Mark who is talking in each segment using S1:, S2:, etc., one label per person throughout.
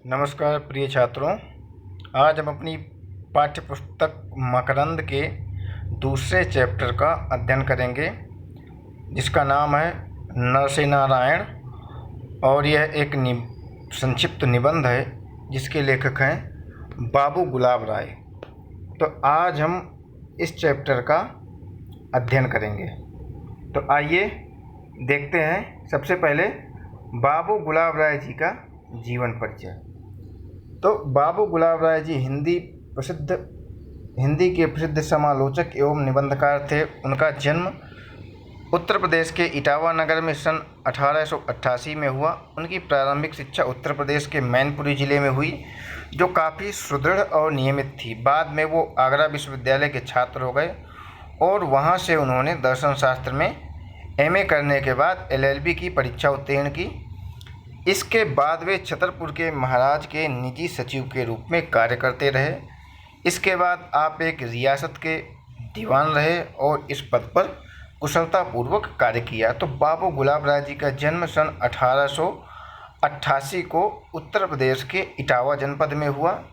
S1: नमस्कार प्रिय छात्रों। आज हम अपनी पाठ्यपुस्तक मकरंद के दूसरे चैप्टर का अध्ययन करेंगे, जिसका नाम है नरसिंह और यह एक संक्षिप्त निबंध है जिसके लेखक हैं बाबू गुलाब राय। तो आज हम इस चैप्टर का अध्ययन करेंगे। तो आइए देखते हैं। सबसे पहले बाबू गुलाब राय जी का जीवन परिचय। तो बाबू गुलाब राय जी हिंदी के प्रसिद्ध समालोचक एवं निबंधकार थे। उनका जन्म उत्तर प्रदेश के इटावा नगर में सन 1888 में हुआ। उनकी प्रारंभिक शिक्षा उत्तर प्रदेश के मैनपुरी जिले में हुई, जो काफ़ी सुदृढ़ और नियमित थी। बाद में वो आगरा विश्वविद्यालय के छात्र हो गए और वहाँ से उन्होंने दर्शन शास्त्र में एमए करने के बाद एलएलबी की परीक्षा उत्तीर्ण की। इसके बाद वे छतरपुर के महाराज के निजी सचिव के रूप में कार्य करते रहे। इसके बाद आप एक रियासत के दीवान रहे और इस पद पर कुशलतापूर्वक कार्य किया। तो बाबू गुलाब राय जी का जन्म सन 1888 को उत्तर प्रदेश के इटावा जनपद में हुआ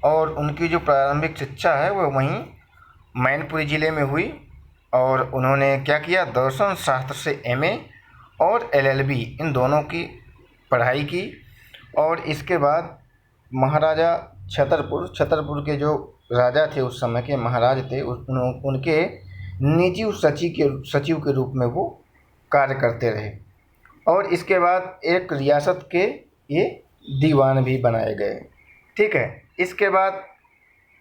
S1: और उनकी जो प्रारंभिक शिक्षा है वह वहीं मैनपुरी ज़िले में हुई। और उन्होंने क्या किया, दर्शन शास्त्र से एमए और एलएलबी इन दोनों की पढ़ाई की। और इसके बाद महाराजा छतरपुर के जो राजा थे, उस समय के महाराज थे, उनके निजी सचिव के रूप में वो कार्य करते रहे। और इसके बाद एक रियासत के ये दीवान भी बनाए गए। ठीक है। इसके बाद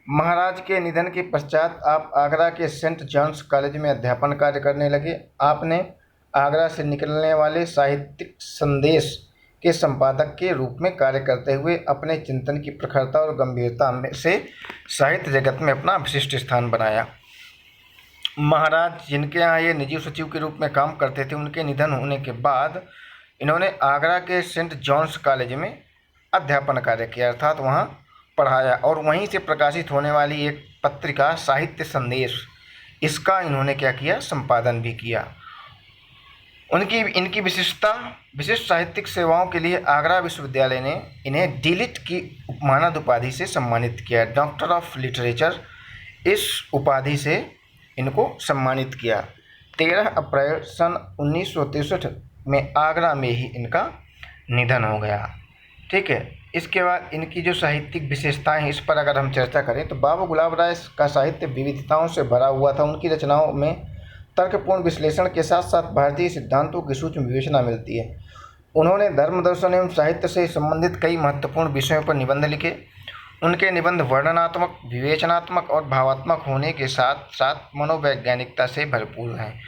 S1: महाराज के निधन के पश्चात आप आगरा के सेंट जॉन्स कॉलेज में अध्यापन कार्य करने लगे। आपने आगरा से निकलने वाले साहित्यिक संदेश के संपादक के रूप में कार्य करते हुए अपने चिंतन की प्रखरता और गंभीरता में से साहित्य जगत में अपना विशिष्ट स्थान बनाया। महाराज जिनके यहाँ ये निजी सचिव के रूप में काम करते थे, उनके निधन होने के बाद इन्होंने आगरा के सेंट जॉन्स कॉलेज में अध्यापन कार्य किया, अर्थात वहाँ पढ़ाया। और वहीं से प्रकाशित होने वाली एक पत्रिका साहित्य संदेश, इसका इन्होंने क्या किया, संपादन भी किया। इनकी विशिष्ट साहित्यिक सेवाओं के लिए आगरा विश्वविद्यालय ने इन्हें डीलिट की मानद उपाधि से सम्मानित किया। डॉक्टर ऑफ लिटरेचर इस उपाधि से इनको सम्मानित किया। 13 अप्रैल सन 1963 में आगरा में ही इनका निधन हो गया। ठीक है। इसके बाद इनकी जो साहित्यिक विशेषताएं हैं, इस पर अगर हम चर्चा करें तो बाबू गुलाब राय का साहित्य विविधताओं से भरा हुआ था। उनकी रचनाओं में तर्कपूर्ण विश्लेषण के साथ साथ भारतीय सिद्धांतों की सूक्ष्म विवेचना मिलती है। उन्होंने धर्म, दर्शन एवं साहित्य से संबंधित कई महत्वपूर्ण विषयों पर निबंध लिखे। उनके निबंध वर्णनात्मक, विवेचनात्मक और भावात्मक होने के साथ साथ मनोवैज्ञानिकता से भरपूर हैं।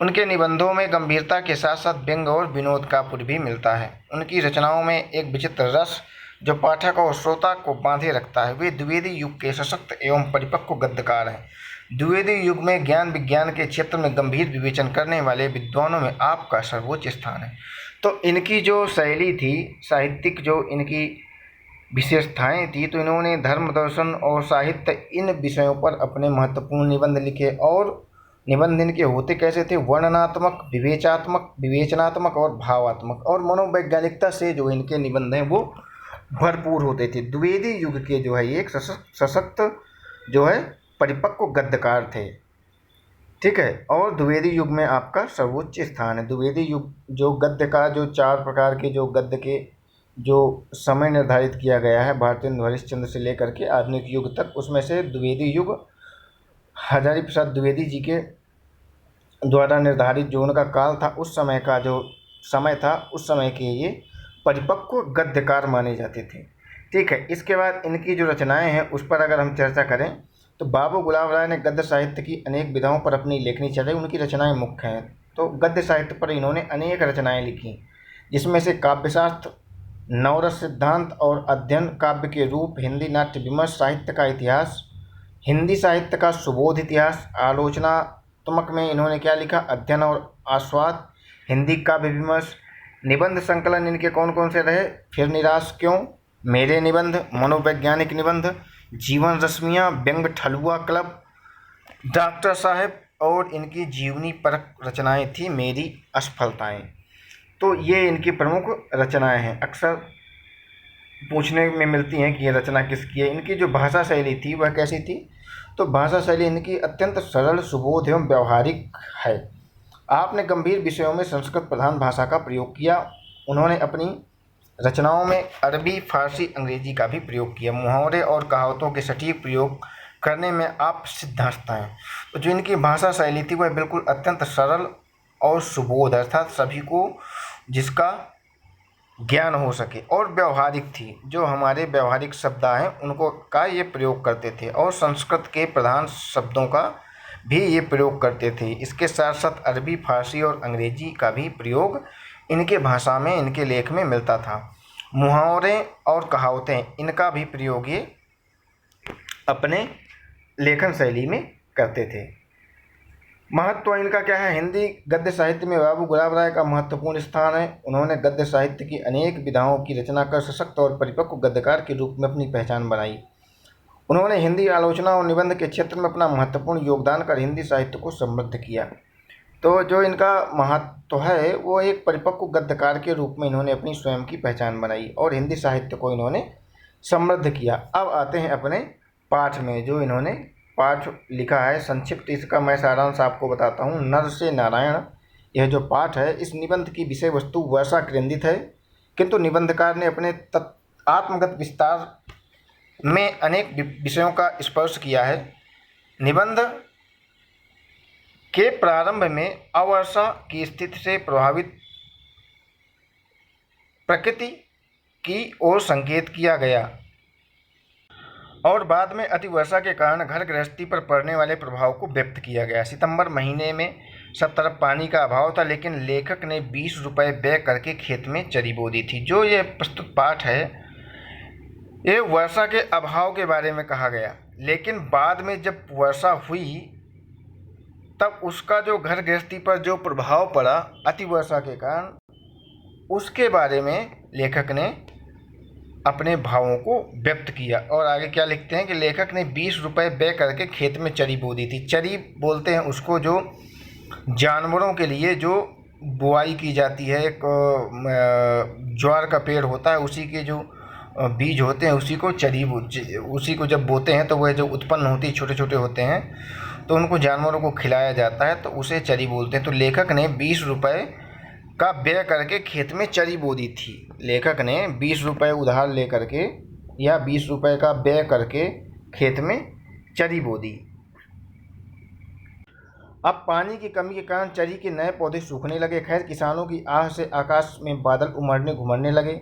S1: उनके निबंधों में गंभीरता के साथ साथ व्यंग और विनोद का पुर भी मिलता है। उनकी रचनाओं में एक विचित्र रस जो पाठक और श्रोता को बांधे रखता है। वे द्विवेदी युग के सशक्त एवं परिपक्व गद्यकार हैं। द्विवेदी युग में ज्ञान विज्ञान के क्षेत्र में गंभीर विवेचन करने वाले विद्वानों में आपका सर्वोच्च स्थान है। तो इनकी जो शैली थी, साहित्यिक जो इनकी विशेषताएं थी, तो इन्होंने धर्म, दर्शन और साहित्य इन विषयों पर अपने महत्वपूर्ण निबंध लिखे। और निबंध इनके होते कैसे थे, वर्णनात्मक, विवेचनात्मक और भावात्मक और मनोवैज्ञानिकता से जो इनके निबंध हैं वो भरपूर होते थे। द्विवेदी युग के जो है एक सशक्त जो है परिपक्व गद्यकार थे। ठीक है। और द्विवेदी युग में आपका सर्वोच्च स्थान है। द्विवेदी युग जो गद्य का जो 4 प्रकार के जो गद्य के जो समय निर्धारित किया गया है भारतेंदु हरिश्चंद्र से लेकर के आधुनिक युग तक, उसमें से द्विवेदी युग हजारी प्रसाद द्विवेदी जी के द्वारा निर्धारित जो उनका काल था, उस समय का जो समय था, उस समय के ये परिपक्व गद्यकार माने जाते थे। ठीक है। इसके बाद इनकी जो रचनाएं हैं उस पर अगर हम चर्चा करें तो बाबू गुलाब राय ने गद्य साहित्य की अनेक विधाओं पर अपनी लेखनी चलाई। उनकी रचनाएं मुख्य हैं। तो गद्य साहित्य पर इन्होंने अनेक रचनाएं लिखी, जिसमें से काव्यशास्त्र, नवरस सिद्धांत और अध्ययन, काव्य के रूप, हिंदी नाट्य विमर्श, साहित्य का इतिहास, हिंदी साहित्य का सुबोध इतिहास, आलोचनात्मक में इन्होंने क्या लिखा, अध्ययन और आस्वाद, हिंदी काव्य विमर्श, निबंध संकलन इनके कौन कौन से रहे, फिर निराश क्यों, मेरे निबंध, मनोवैज्ञानिक निबंध, जीवन रश्मियाँ, व्यंग ठलुआ क्लब, डॉक्टर साहब, और इनकी जीवनी परक रचनाएं थी मेरी असफलताएं। तो ये इनकी प्रमुख रचनाएं हैं। अक्सर पूछने में मिलती हैं कि ये रचना किसकी है। इनकी जो भाषा शैली थी वह कैसी थी, तो भाषा शैली इनकी अत्यंत सरल, सुबोध एवं व्यावहारिक है। आपने गंभीर विषयों में संस्कृत प्रधान भाषा का प्रयोग किया। उन्होंने अपनी रचनाओं में अरबी, फारसी, अंग्रेजी का भी प्रयोग किया। मुहावरे और कहावतों के सटीक प्रयोग करने में आप सिद्धांत हैं। तो जो इनकी भाषा शैली थी वह बिल्कुल अत्यंत सरल और सुबोध, अर्थात सभी को जिसका ज्ञान हो सके, और व्यावहारिक थी। जो हमारे व्यावहारिक शब्द हैं उनको का ये प्रयोग करते थे, और संस्कृत के प्रधान शब्दों का भी ये प्रयोग करते थे। इसके साथ साथ अरबी, फारसी और अंग्रेजी का भी प्रयोग इनके भाषा में, इनके लेख में मिलता था। मुहावरे और कहावतें इनका भी प्रयोग ये अपने लेखन शैली में करते थे। महत्व इनका क्या है? हिंदी गद्य साहित्य में बाबू गुलाब राय का महत्वपूर्ण स्थान है। उन्होंने गद्य साहित्य की अनेक विधाओं की रचना कर सशक्त और परिपक्व गद्यकार के रूप में अपनी पहचान बनाई। उन्होंने हिंदी आलोचना और निबंध के क्षेत्र में अपना महत्वपूर्ण योगदान कर हिंदी साहित्य को समृद्ध किया। तो जो इनका महत्व है वो एक परिपक्व गद्यकार के रूप में इन्होंने अपनी स्वयं की पहचान बनाई और हिंदी साहित्य को इन्होंने समृद्ध किया। अब आते हैं अपने पाठ में। जो इन्होंने पाठ लिखा है संक्षिप्त, इसका मैं सारांश आपको बताता हूँ। नर से नारायण, यह जो पाठ है इस निबंध की विषय वस्तु वर्षा केंद्रित है, किंतु निबंधकार ने अपने आत्मगत विस्तार में अनेक विषयों का स्पर्श किया है। निबंध के प्रारंभ में अवर्षा की स्थिति से प्रभावित प्रकृति की ओर संकेत किया गया और बाद में अतिवर्षा के कारण घर गृहस्थी पर पड़ने वाले प्रभाव को व्यक्त किया गया। सितंबर महीने में सब तरफ पानी का अभाव था, लेकिन लेखक ने 20 रुपये व्यय करके खेत में चरी बो दी थी। जो ये प्रस्तुत पाठ है ये वर्षा के अभाव के बारे में कहा गया, लेकिन बाद में जब वर्षा हुई तब उसका जो घर गृहस्थी पर जो प्रभाव पड़ा अतिवर्षा के कारण, उसके बारे में लेखक ने अपने भावों को व्यक्त किया। और आगे क्या लिखते हैं कि लेखक ने 20 रुपये व्यय करके खेत में चरी बो दी थी। चरी बोलते हैं उसको जो जानवरों के लिए जो बुआई की जाती है। एक ज्वार का पेड़ होता है, उसी के जो बीज होते हैं उसी को चरी, उसी को जब बोते हैं तो वह जो उत्पन्न होती है छोटे छोटे होते हैं, तो उनको जानवरों को खिलाया जाता है, तो उसे चरी बोलते हैं। तो लेखक ने 20 रुपये का व्यय करके खेत में चरी बो दी थी। लेखक ने 20 रुपये उधार ले करके या 20 रुपये का व्यय करके खेत में चरी बो दी। अब पानी की कमी के कारण चरी के नए पौधे सूखने लगे। खैर, किसानों की आह से आकाश में बादल उमड़ने घुमड़ने लगे।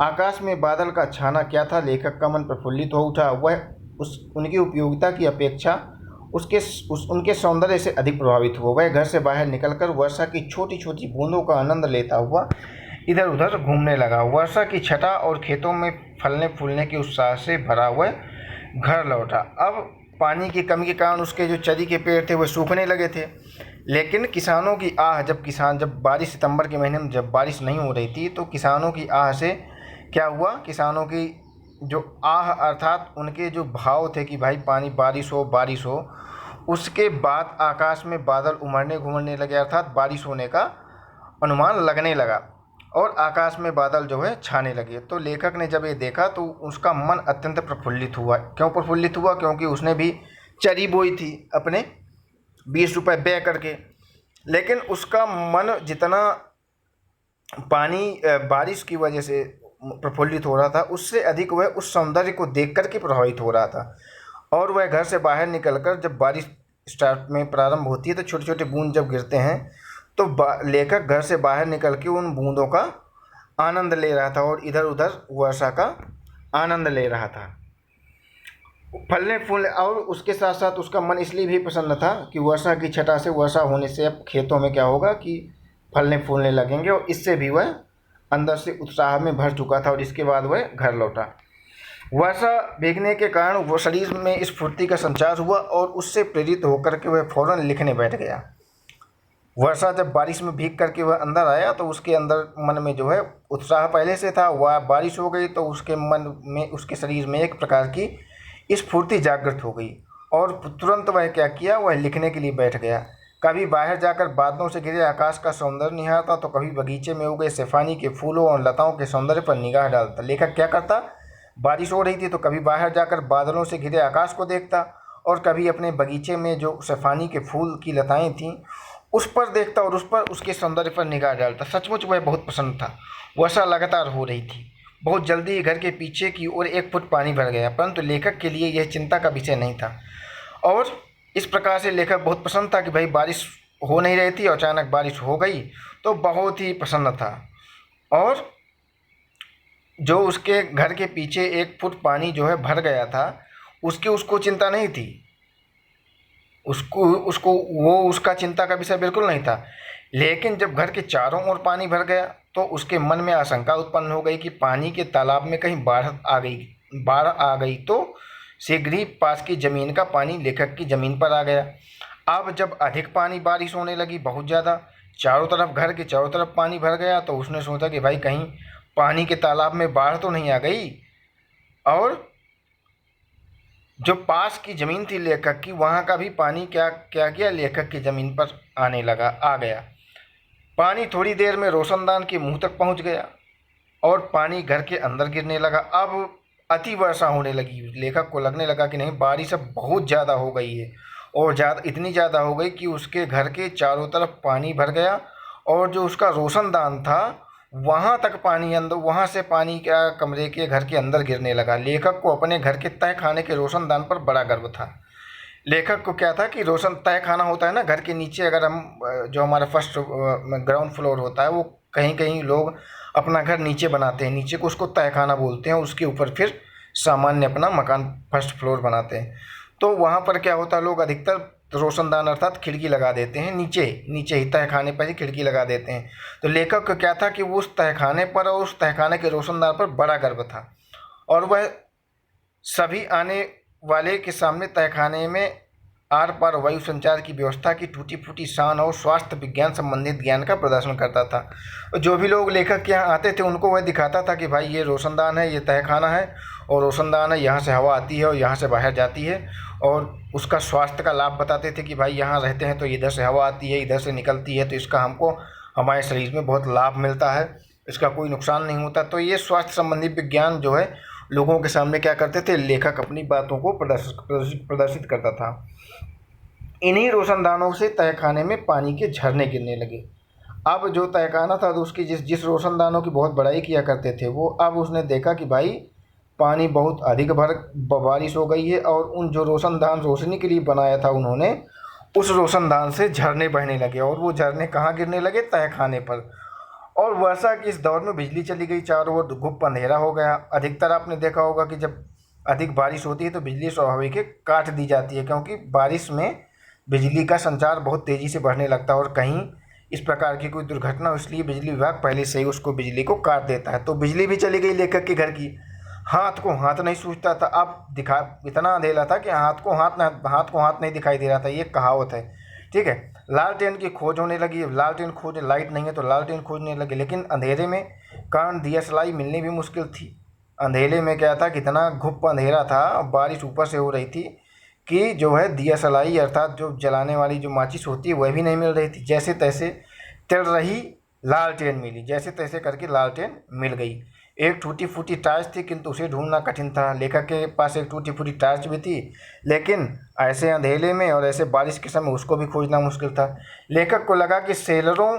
S1: आकाश में बादल का छाना क्या था? लेखक का मन प्रफुल्लित हो उठा। वह उनकी उपयोगिता की अपेक्षा उनके सौंदर्य से अधिक प्रभावित हुआ। वह घर से बाहर निकलकर वर्षा की छोटी छोटी बूंदों का आनंद लेता हुआ इधर उधर घूमने लगा। वर्षा की छटा और खेतों में फलने फूलने के उत्साह से भरा हुआ घर लौटा। अब पानी की कमी के कारण उसके जो चरी के पेड़ थे वह सूखने लगे थे, लेकिन किसानों की आह, जब बारिश सितंबर के महीने में जब बारिश नहीं हो रही थी, तो किसानों की आह से क्या हुआ? किसानों की जो आह अर्थात उनके जो भाव थे कि भाई पानी बारिश हो, उसके बाद आकाश में बादल उमड़ने घुमड़ने लगे, अर्थात बारिश होने का अनुमान लगने लगा और आकाश में बादल जो है छाने लगे। तो लेखक ने जब ये देखा तो उसका मन अत्यंत प्रफुल्लित हुआ। क्यों प्रफुल्लित हुआ? क्योंकि उसने भी चरी बोई थी अपने 20 रुपये व्यय करके, लेकिन उसका मन जितना बारिश की वजह से प्रफुल्लित हो रहा था, उससे अधिक वह उस सौंदर्य को देख कर के प्रभावित हो रहा था। और वह घर से बाहर निकलकर, जब बारिश स्टार्ट में प्रारंभ होती है तो छोटे छोटे बूंद जब गिरते हैं, तो लेखक घर से बाहर निकल के उन बूंदों का आनंद ले रहा था और इधर उधर वर्षा का आनंद ले रहा था। फलने फूलने, और उसके साथ साथ उसका मन इसलिए भी प्रसन्न था कि वर्षा की छटा से, वर्षा होने से अब खेतों में क्या होगा कि फलने फूलने लगेंगे, और इससे भी वह अंदर से उत्साह में भर चुका था। और इसके बाद वह घर लौटा। वर्षा भीगने के कारण वो शरीर में स्फूर्ति का संचार हुआ और उससे प्रेरित होकर के वह फौरन लिखने बैठ गया। वर्षा जब बारिश में भीग करके वह अंदर आया तो उसके अंदर मन में जो है उत्साह पहले से था। वह बारिश हो गई तो उसके मन में, उसके शरीर में एक प्रकार की स्फूर्ति जागृत हो गई और तुरंत वह क्या किया? वह लिखने के लिए बैठ गया। कभी बाहर जाकर बादलों से घिरे आकाश का सौंदर्य निहारता, तो कभी बगीचे में उगे शेफानी के फूलों और लताओं के सौंदर्य पर निगाह डालता। लेखक क्या करता? बारिश हो रही थी तो कभी बाहर जाकर बादलों से घिरे आकाश को देखता और कभी अपने बगीचे में जो सफ़ानी के फूल की लताएं थीं उस पर देखता और उस पर उसके सौंदर्य पर निगाह डालता। सचमुच वह बहुत पसंद था। वर्षा लगातार हो रही थी। बहुत जल्दी ही घर के पीछे की ओर 1 फुट पानी भर गया, परंतु लेखक के लिए यह चिंता का विषय नहीं था। और इस प्रकार से लेखक बहुत पसंद था कि भाई बारिश हो नहीं रही थी और अचानक बारिश हो गई तो बहुत ही प्रसन्न था। और जो उसके घर के पीछे 1 फुट पानी जो है भर गया था उसको चिंता नहीं थी। उसको उसको वो उसका चिंता का विषय बिल्कुल नहीं था। लेकिन जब घर के चारों ओर पानी भर गया तो उसके मन में आशंका उत्पन्न हो गई कि पानी के तालाब में कहीं बाढ़ आ गई तो शीघ्र ही पास की ज़मीन का पानी लेखक की ज़मीन पर आ गया। अब जब अधिक पानी बारिश होने लगी, बहुत ज़्यादा, चारों तरफ घर के चारों तरफ पानी भर गया, तो उसने सोचा कि भाई कहीं पानी के तालाब में बाढ़ तो नहीं आ गई। और जो पास की ज़मीन थी लेखक की, वहाँ का भी पानी क्या क्या किया, लेखक की ज़मीन पर आने लगा, आ गया। पानी थोड़ी देर में रोशनदान के मुंह तक पहुँच गया और पानी घर के अंदर गिरने लगा। अब अति वर्षा होने लगी। लेखक को लगने लगा कि नहीं, बारिश अब बहुत ज़्यादा हो गई है और इतनी ज़्यादा हो गई कि उसके घर के चारों तरफ पानी भर गया और जो उसका रोशनदान था वहाँ तक पानी अंदर, वहाँ से पानी क्या कमरे के घर के अंदर गिरने लगा। लेखक को अपने घर के तय खाने के रोशनदान पर बड़ा गर्व था। लेखक को क्या था कि रोशन तय खाना होता है ना, घर के नीचे, अगर हम जो हमारा फर्स्ट ग्राउंड फ्लोर होता है वो कहीं कहीं लोग अपना घर नीचे बनाते हैं, नीचे को उसको तय खाना बोलते हैं, उसके ऊपर फिर सामान्य अपना मकान फर्स्ट फ्लोर बनाते हैं। तो वहाँ पर क्या होता है, लोग अधिकतर रोशनदान अर्थात खिड़की लगा देते हैं, नीचे नीचे ही तय खाने पर ही खिड़की लगा देते हैं। तो लेखक को क्या था कि वो उस तय खाने पर और उस तय खाने के रोशनदान पर बड़ा गर्व था और वह सभी आने वाले के सामने तहखाने में आर पार वायु संचार की व्यवस्था की टूटी फूटी शान और स्वास्थ्य विज्ञान संबंधित ज्ञान का प्रदर्शन करता था। और जो भी लोग लेखक के यहाँ आते थे उनको वह दिखाता था कि भाई ये रोशनदान है, ये तहखाना है और रोशनदान है, यहाँ से हवा आती है और यहाँ से बाहर जाती है। और उसका स्वास्थ्य का लाभ बताते थे कि भाई यहाँ रहते हैं तो इधर से हवा आती है, इधर से निकलती है, तो इसका हमको हमारे शरीर में बहुत लाभ मिलता है, इसका कोई नुकसान नहीं होता। तो ये स्वास्थ्य संबंधी विज्ञान जो है लोगों के सामने क्या करते थे, लेखक अपनी बातों को प्रदर्शित करता था। इन्हीं रोशनदानों से तहखाने में पानी के झरने गिरने लगे। अब जो तहखाना था तो उसकी जिस रोशनदानों की बहुत बड़ाई किया करते थे वो, अब उसने देखा कि भाई पानी बहुत अधिक बारिश हो गई है और उन जो रोशनदान रोशनी के लिए बनाया था उन्होंने, उस रोशनदान से झरने बहने लगे। और वो झरने कहाँ गिरने लगे, तहखाने पर। और वर्षा के इस दौर में बिजली चली गई, चारों ओर गुप्त अंधेरा हो गया। अधिकतर आपने देखा होगा कि जब अधिक बारिश होती है तो बिजली स्वाभाविक है काट दी जाती है, क्योंकि बारिश में बिजली का संचार बहुत तेज़ी से बढ़ने लगता है और कहीं इस प्रकार की कोई दुर्घटना हो, इसलिए बिजली विभाग पहले से ही उसको बिजली को काट देता है। तो बिजली भी चली गई लेखक के घर की। हाथ को हाथ नहीं सूझता था। अब इतना अंधेरा था कि हाथ को हाथ नहीं दिखाई दे रहा था। ये कहावत है, ठीक है। लालटेन की खोज होने लगी। लालटेन खोज, लाइट नहीं है तो लालटेन खोजने लगे, लेकिन अंधेरे में कारण दियासलाई मिलनी भी मुश्किल थी। अंधेरे में क्या था, कितना घुप अंधेरा था, बारिश ऊपर से हो रही थी कि जो है दियासलाई अर्थात जो जलाने वाली जो माचिस होती है वह भी नहीं मिल रही थी। जैसे तैसे तिल रही लालटेन मिली, जैसे तैसे करके लालटेन मिल गई। एक टूटी फूटी टार्च थी किंतु उसे ढूंढना कठिन था। लेखक के पास एक टूटी फूटी टार्च भी थी, लेकिन ऐसे अंधेरे में और ऐसे बारिश के समय उसको भी खोजना मुश्किल था। लेखक को लगा कि सेलरों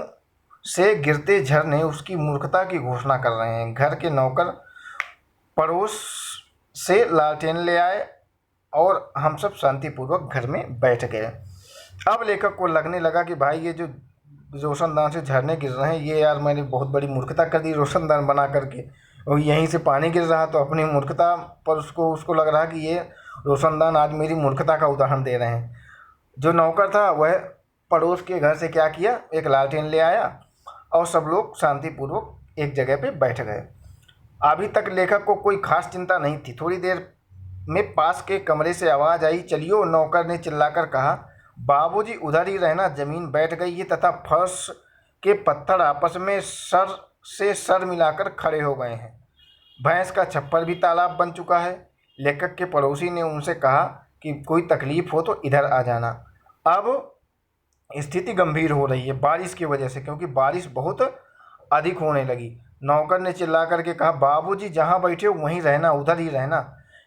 S1: से गिरते झरने उसकी मूर्खता की घोषणा कर रहे हैं। घर के नौकर पड़ोस से लालटेन ले आए और हम सब शांतिपूर्वक घर में बैठ गए। अब लेखक को लगने लगा कि भाई ये जो रोशनदान से झरने गिर रहे हैं, ये यार मैंने बहुत बड़ी मूर्खता कर दी रोशनदान बना करके, और यहीं से पानी गिर रहा, तो अपनी मूर्खता पर उसको लग रहा कि ये रोशनदान आज मेरी मूर्खता का उदाहरण दे रहे हैं। जो नौकर था वह पड़ोस के घर से क्या किया, एक लालटेन ले आया और सब लोग शांतिपूर्वक एक जगह पे बैठ गए। अभी तक लेखक को कोई खास चिंता नहीं थी। थोड़ी देर में पास के कमरे से आवाज़ आई, चलियो। नौकर ने चिल्लाकर कहा, बाबूजी उधर ही रहना, ज़मीन बैठ गई है तथा फर्श के पत्थर आपस में सर से सर मिलाकर खड़े हो गए हैं। भैंस का छप्पर भी तालाब बन चुका है। लेखक के पड़ोसी ने उनसे कहा कि कोई तकलीफ़ हो तो इधर आ जाना। अब स्थिति गंभीर हो रही है बारिश की वजह से, क्योंकि बारिश बहुत अधिक होने लगी। नौकर ने चिल्ला करके कहा, बाबूजी जहाँ बैठे हो वहीं रहना, उधर ही रहना,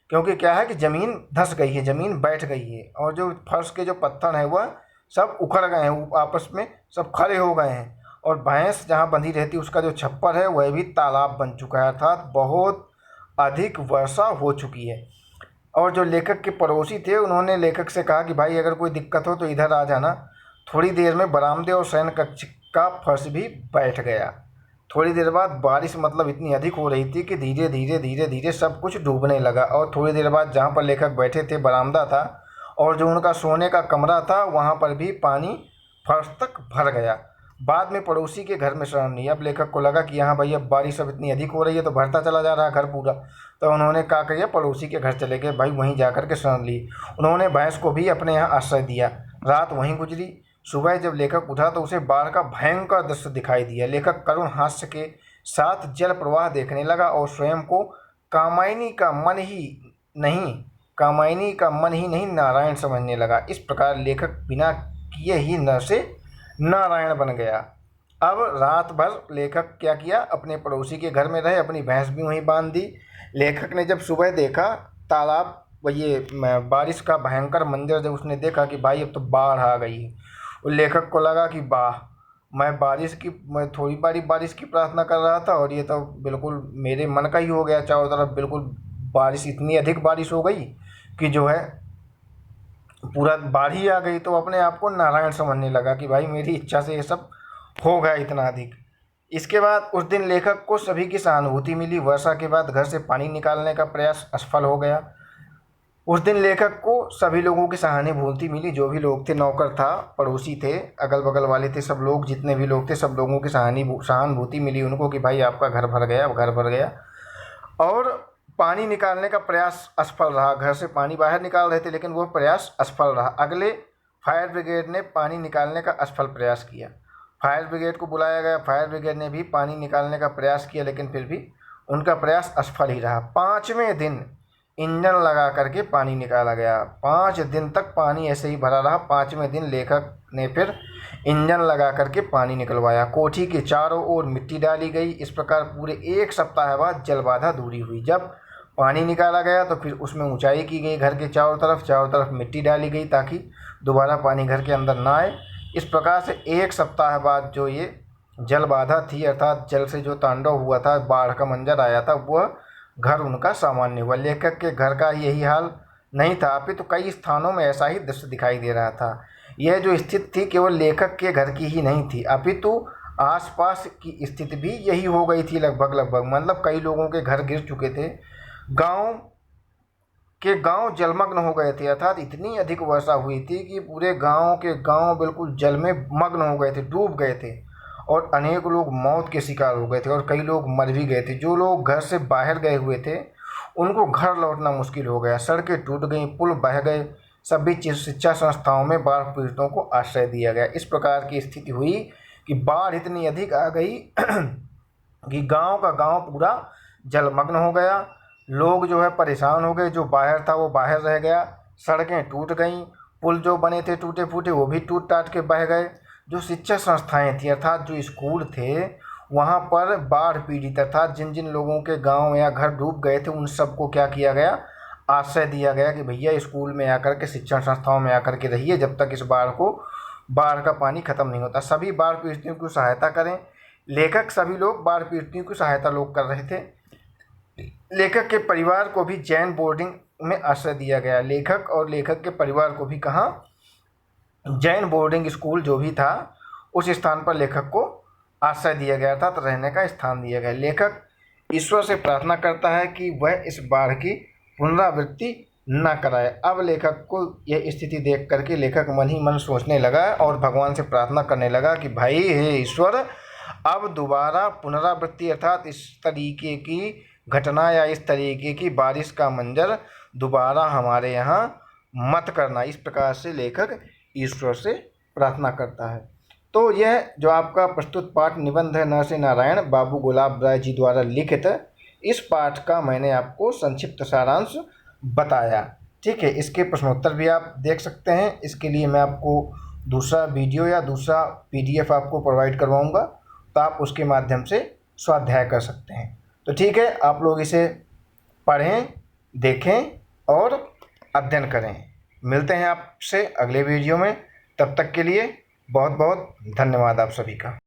S1: क्योंकि क्या है कि ज़मीन धंस गई है, ज़मीन बैठ गई है और जो फर्श के जो पत्थर हैं वह सब उखड़ गए हैं, आपस में सब खड़े हो गए हैं। और भैंस जहाँ बंधी रहती उसका जो छप्पर है वह भी तालाब बन चुका है, अर्थात बहुत अधिक वर्षा हो चुकी है। और जो लेखक के पड़ोसी थे उन्होंने लेखक से कहा कि भाई अगर कोई दिक्कत हो तो इधर आ जाना। थोड़ी देर में बरामदे और शयन कक्ष का फर्श भी बैठ गया। थोड़ी देर बाद बारिश मतलब इतनी अधिक हो रही थी कि धीरे धीरे धीरे धीरे सब कुछ डूबने लगा। और थोड़ी देर बाद जहाँ पर लेखक बैठे थे बरामदा था और जो उनका सोने का कमरा था वहाँ पर भी पानी फर्श तक भर गया। बाद में पड़ोसी के घर में शरण ली। अब लेखक को लगा कि यहाँ भाई अब बारिश अब इतनी अधिक हो रही है तो भरता चला जा रहा है घर पूरा। तो उन्होंने क्या किया, पड़ोसी के घर चले गए, भाई वहीं जाकर के शरण ली। उन्होंने भैंस को भी अपने यहाँ आश्रय दिया। रात वहीं गुजरी। सुबह जब लेखक उठा तो उसे बाढ़ का भयंकर दृश्य दिखाई दिया। लेखक करुण हास्य के साथ जल प्रवाह देखने लगा और स्वयं को कामायनी का मन ही नहीं नारायण समझने लगा। इस प्रकार लेखक बिना किए ही न से नारायण बन गया। अब रात भर लेखक क्या किया, अपने पड़ोसी के घर में रहे, अपनी भैंस भी वहीं बांध दी। लेखक ने जब सुबह देखा तालाब बारिश का भयंकर मंजर, जब उसने देखा कि भाई अब तो बाढ़ आ गई है, और लेखक को लगा कि वाह, मैं थोड़ी बारी बारिश की प्रार्थना कर रहा था और ये तो बिल्कुल मेरे मन का ही हो गया। चारों तरफ बिल्कुल बारिश, इतनी अधिक बारिश हो गई कि जो है पूरा बाढ़ ही आ गई। तो अपने आप को नारायण समझने लगा कि भाई मेरी इच्छा से ये सब हो गया इतना अधिक। इसके बाद उस दिन लेखक को सभी की सहानुभूति मिली। वर्षा के बाद घर से पानी निकालने का प्रयास असफल हो गया। उस दिन लेखक को सभी लोगों की सहानुभूति मिली, जो भी लोग थे, नौकर था, पड़ोसी थे, अगल बगल वाले थे, सब लोग जितने भी लोग थे सब लोगों की सहानुभूति मिली उनको कि भाई आपका घर भर गया, घर भर गया। और पानी निकालने का प्रयास असफल रहा। घर से पानी बाहर निकाल रहे थे लेकिन वो प्रयास असफल रहा। अगले फायर ब्रिगेड ने पानी निकालने का असफल प्रयास किया। फायर ब्रिगेड को बुलाया गया। फायर ब्रिगेड ने भी पानी निकालने का प्रयास किया लेकिन फिर भी उनका प्रयास असफल ही रहा। 5वें दिन इंजन लगा करके पानी निकाला गया। 5 दिन तक पानी ऐसे ही भरा रहा। 5वें दिन लेखक ने फिर इंजन लगा करके पानी निकलवाया। कोठी के चारों ओर मिट्टी डाली गई। इस प्रकार पूरे 1 सप्ताह बाद जल बाधा दूरी हुई। जब पानी निकाला गया तो फिर उसमें ऊंचाई की गई, घर के चारों तरफ मिट्टी डाली गई ताकि दोबारा पानी घर के अंदर ना आए। इस प्रकार से 1 सप्ताह बाद जो ये जल बाधा थी, अर्थात जल से जो तांडव हुआ था, बाढ़ का मंजर आया था, वह घर उनका सामान्य हुआ। लेखक के घर का यही हाल नहीं था, अपितु कई स्थानों में ऐसा ही दृश्य दिखाई दे रहा था। यह जो स्थिति थी केवल लेखक के घर की ही नहीं थी, अपितु आसपास की स्थिति भी यही हो गई थी लगभग। मतलब कई लोगों के घर गिर चुके थे। गांव जलमग्न हो गए थे, अर्थात इतनी अधिक वर्षा हुई थी कि पूरे गांव के गांव बिल्कुल जल में मग्न हो गए थे, डूब गए थे। और अनेक लोग मौत के शिकार हो गए थे और कई लोग मर भी गए थे। जो लोग घर से बाहर गए हुए थे उनको घर लौटना मुश्किल हो गया। सड़कें टूट गईं, पुल बह गए। सभी शिक्षा संस्थाओं में बाढ़ पीड़ितों को आश्रय दिया गया। इस प्रकार की स्थिति हुई कि बाढ़ इतनी अधिक आ गई कि गांव का गांव पूरा जलमग्न हो गया। लोग जो है परेशान हो गए। जो बाहर था वो बाहर रह गया। सड़कें टूट गईं, पुल जो बने थे टूटे फूटे वो भी टूट टाट के बह गए। जो शिक्षा संस्थाएं थी, अर्थात जो स्कूल थे, वहाँ पर बाढ़ पीड़ित अर्थात जिन जिन लोगों के गांव या घर डूब गए थे उन सबको क्या किया गया, आश्रय दिया गया कि भैया स्कूल में आकर के, शिक्षण संस्थाओं में आकर के रहिए जब तक इस बाढ़ का पानी खत्म नहीं होता। सभी बाढ़ पीड़ितों की सहायता करें। लेखक सभी लोग बाढ़ पीड़ितों की सहायता लोग कर रहे थे। लेखक के परिवार को भी जैन बोर्डिंग में आश्रय दिया गया। लेखक और लेखक के परिवार को भी कहाँ, जैन बोर्डिंग स्कूल जो भी था उस स्थान पर लेखक को आश्रय दिया गया था, तो रहने का स्थान दिया गया। लेखक ईश्वर से प्रार्थना करता है कि वह इस बाढ़ की पुनरावृत्ति न कराए। अब लेखक को यह स्थिति देख करके लेखक मन ही मन सोचने लगा और भगवान से प्रार्थना करने लगा कि भाई हे ईश्वर, अब दोबारा पुनरावृत्ति अर्थात इस तरीके की घटना या इस तरीके की बारिश का मंजर दोबारा हमारे यहाँ मत करना। इस प्रकार से लेखक ईश्वर से प्रार्थना करता है। तो यह जो आपका प्रस्तुत पाठ निबंध है नर से नारायण, बाबू गुलाब राय जी द्वारा लिखित, इस पाठ का मैंने आपको संक्षिप्त सारांश बताया। ठीक है, इसके प्रश्नोत्तर भी आप देख सकते हैं। इसके लिए मैं आपको दूसरा वीडियो या दूसरा PDF आपको प्रोवाइड करवाऊंगा, तो आप उसके माध्यम से स्वाध्याय कर सकते हैं। तो ठीक है, आप लोग इसे पढ़ें, देखें और अध्ययन करें। मिलते हैं आपसे अगले वीडियो में, तब तक के लिए बहुत बहुत धन्यवाद आप सभी का।